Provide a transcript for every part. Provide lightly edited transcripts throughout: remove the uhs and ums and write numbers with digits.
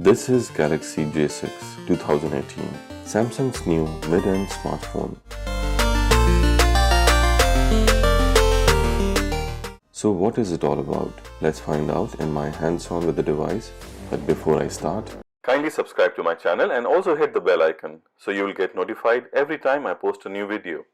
This is Galaxy J6 2018, Samsung's new mid-end smartphone. So what is it all about? Let's find out in my hands-on with the device. But before I start, kindly subscribe to my channel and also hit the bell icon so you will get notified every time I post a new video.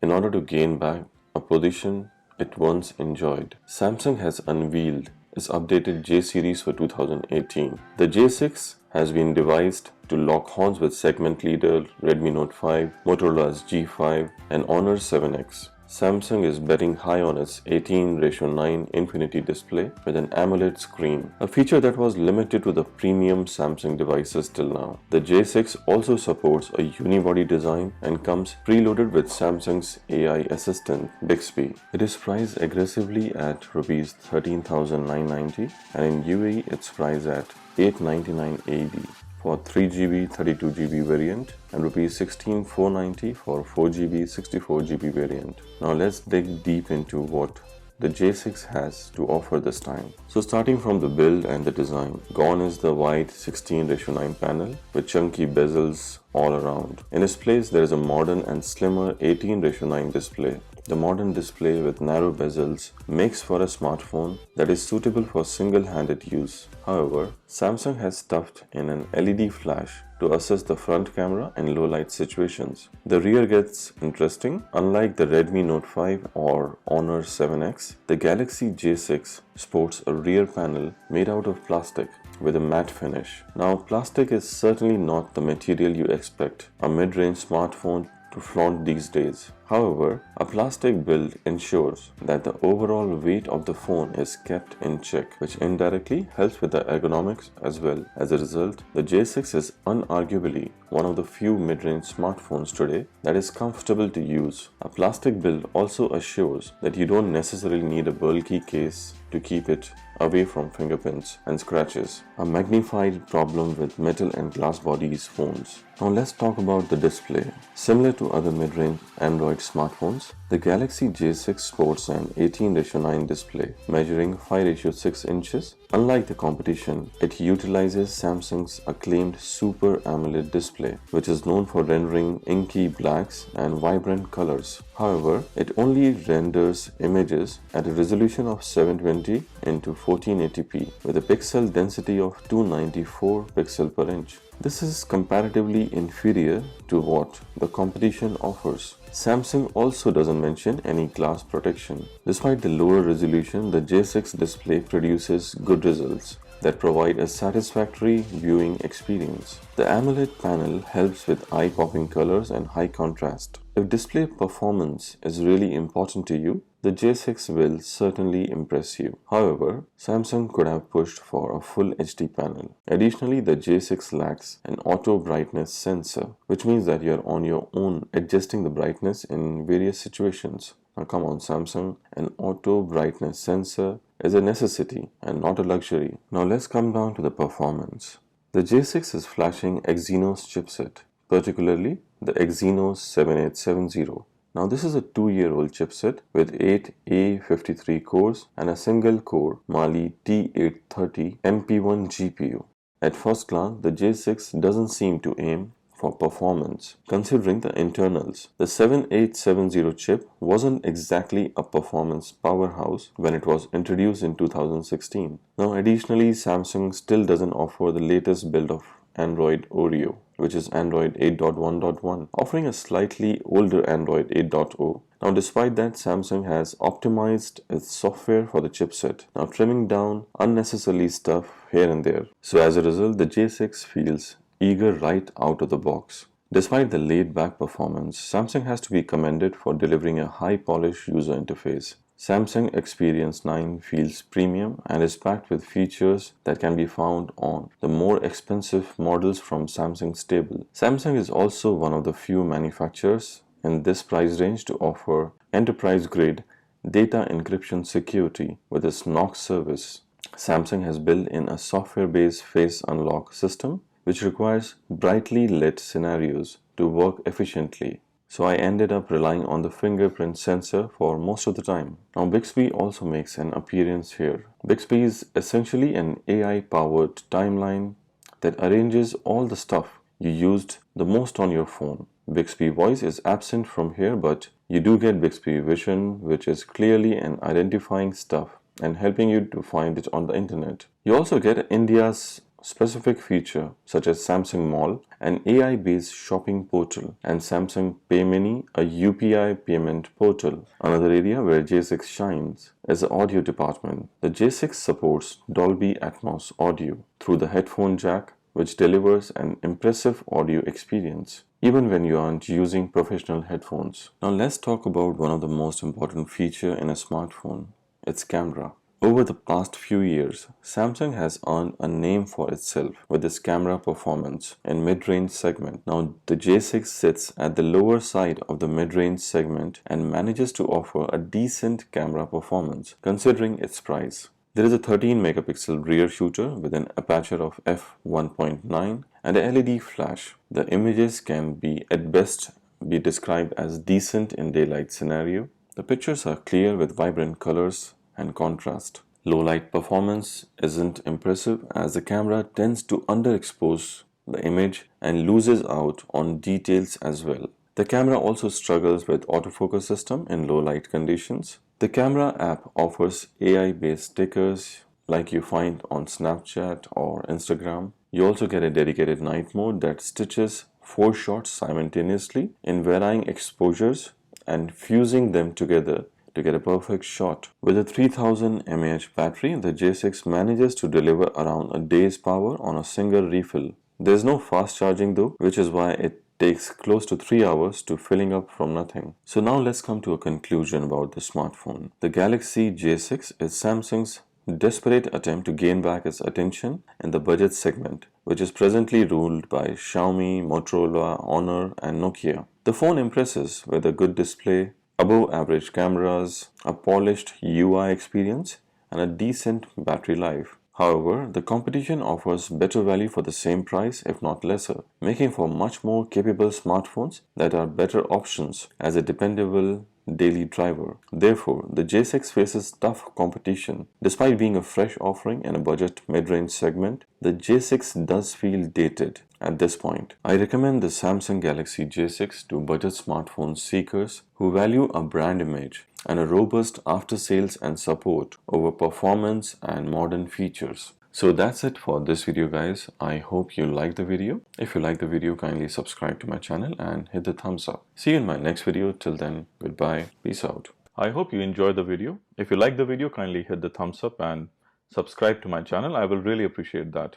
In order to gain back a position it once enjoyed, Samsung has unveiled its updated J series for 2018. The J6 has been devised to lock horns with segment leader Redmi Note 5, Motorola's G5 and Honor's 7X. Samsung is betting high on its 18:9 Infinity display with an AMOLED screen, a feature that was limited to the premium Samsung devices till now. The J6 also supports a unibody design and comes preloaded with Samsung's AI assistant Bixby. It is priced aggressively at Rs 13,990 and in UAE it's priced at 899 AED for 3GB 32GB variant and Rs 16,490 for 4GB 64GB variant. Now let's dig deep into what the J6 has to offer this time. So starting from the build and the design, gone is the wide 16:9 panel with chunky bezels all around. In its place there is a modern and slimmer 18:9 display. The modern display with narrow bezels makes for a smartphone that is suitable for single-handed use. However, Samsung has stuffed in an LED flash to assist the front camera in low-light situations. The rear gets interesting. Unlike the Redmi Note 5 or Honor 7X, the Galaxy J6 sports a rear panel made out of plastic with a matte finish. Now, plastic is certainly not the material you expect a mid-range smartphone to flaunt these days. However, a plastic build ensures that the overall weight of the phone is kept in check, which indirectly helps with the ergonomics as well. As a result, the J6 is unarguably one of the few mid-range smartphones today that is comfortable to use. A plastic build also assures that you don't necessarily need a bulky case to keep it away from fingerprints and scratches, a magnified problem with metal and glass bodies phones. Now let's talk about the display. Similar to other mid-range Android smartphones, the Galaxy J6 sports an 18:9 display measuring 5:6 inches. Unlike the competition, it utilizes Samsung's acclaimed Super AMOLED display, which is known for rendering inky blacks and vibrant colors. However, it only renders images at a resolution of 720 into 1480p with a pixel density of 294 pixels per inch. This is comparatively inferior to what the competition offers. Samsung also doesn't mention any glass protection. Despite the lower resolution, the J6 display produces good results that provide a satisfactory viewing experience. The AMOLED panel helps with eye-popping colors and high contrast. If display performance is really important to you, the J6 will certainly impress you. However, Samsung could have pushed for a full HD panel. Additionally, the J6 lacks an auto brightness sensor, which means that you're on your own adjusting the brightness in various situations. Now come on Samsung, an auto brightness sensor is a necessity and not a luxury. Now let's come down to the performance. The J6 is flashing Exynos chipset, particularly the Exynos 7870. Now this is a 2-year-old chipset with 8 A53 cores and a single core Mali T830 MP1 GPU. At first glance, the J6 doesn't seem to aim for performance. Considering the internals, the 7870 chip wasn't exactly a performance powerhouse when it was introduced in 2016. Now additionally, Samsung still doesn't offer the latest build of Android Oreo, which is Android 8.1.1, offering a slightly older Android 8.0. Now despite that, Samsung has optimized its software for the chipset, now trimming down unnecessary stuff here and there. So as a result, the J6 feels eager right out of the box. Despite the laid-back performance, Samsung has to be commended for delivering a high-polished user interface. Samsung Experience 9 feels premium and is packed with features that can be found on the more expensive models from Samsung's stable. Samsung is also one of the few manufacturers in this price range to offer enterprise-grade data encryption security with its Knox service. Samsung has built in a software-based face unlock system which requires brightly lit scenarios to work efficiently. so I ended up relying on the fingerprint sensor for most of the time. Now Bixby also makes an appearance here. Bixby is essentially an AI-powered timeline that arranges all the stuff you used the most on your phone. Bixby Voice is absent from here, but you do get Bixby Vision, which is clearly an identifying stuff and helping you to find it on the internet. You also get India's specific feature such as Samsung Mall, an AI-based shopping portal, and Samsung Pay Mini, a UPI payment portal. Another area where J6 shines is the audio department. The J6 supports Dolby Atmos audio through the headphone jack, which delivers an impressive audio experience even when you aren't using professional headphones. Now let's talk about one of the most important features in a smartphone, its camera. Over the past few years, Samsung has earned a name for itself with its camera performance in mid-range segment. Now the J6 sits at the lower side of the mid-range segment and manages to offer a decent camera performance considering its price. There is a 13 megapixel rear shooter with an aperture of f1.9 and a LED flash. The images can at best be described as decent in daylight scenario. The pictures are clear with vibrant colors and contrast. Low light performance isn't impressive as the camera tends to underexpose the image and loses out on details as well. The camera also struggles with autofocus system in low light conditions. The camera app offers AI-based stickers like you find on Snapchat or Instagram. You also get a dedicated night mode that stitches 4 shots simultaneously in varying exposures and fusing them together to get a perfect shot. With a 3000 mAh battery, the J6 manages to deliver around a day's power on a single refill. There's no fast charging though, which is why it takes close to 3 hours to filling up from nothing. So now let's come to a conclusion about the smartphone. The Galaxy J6 is Samsung's desperate attempt to gain back its attention in the budget segment, which is presently ruled by Xiaomi, Motorola, Honor, and Nokia. The phone impresses with a good display, above average cameras, a polished UI experience, and a decent battery life. However, the competition offers better value for the same price, if not lesser, making for much more capable smartphones that are better options as a dependable daily driver. Therefore, the J6 faces tough competition. Despite being a fresh offering in a budget mid-range segment, the J6 does feel dated at this point. I recommend the Samsung Galaxy J6 to budget smartphone seekers who value a brand image and a robust after-sales and support over performance and modern features. So that's it for this video guys. I hope you liked the video. If you like the video, kindly subscribe to my channel and hit the thumbs up. See you in my next video. Till then, goodbye. Peace out. I hope you enjoyed the video. If you like the video, kindly hit the thumbs up and subscribe to my channel. I will really appreciate that.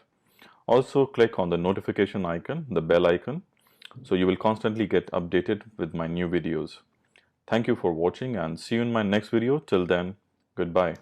Also click on the notification icon, the bell icon, so you will constantly get updated with my new videos. Thank you for watching and see you in my next video. Till then, goodbye.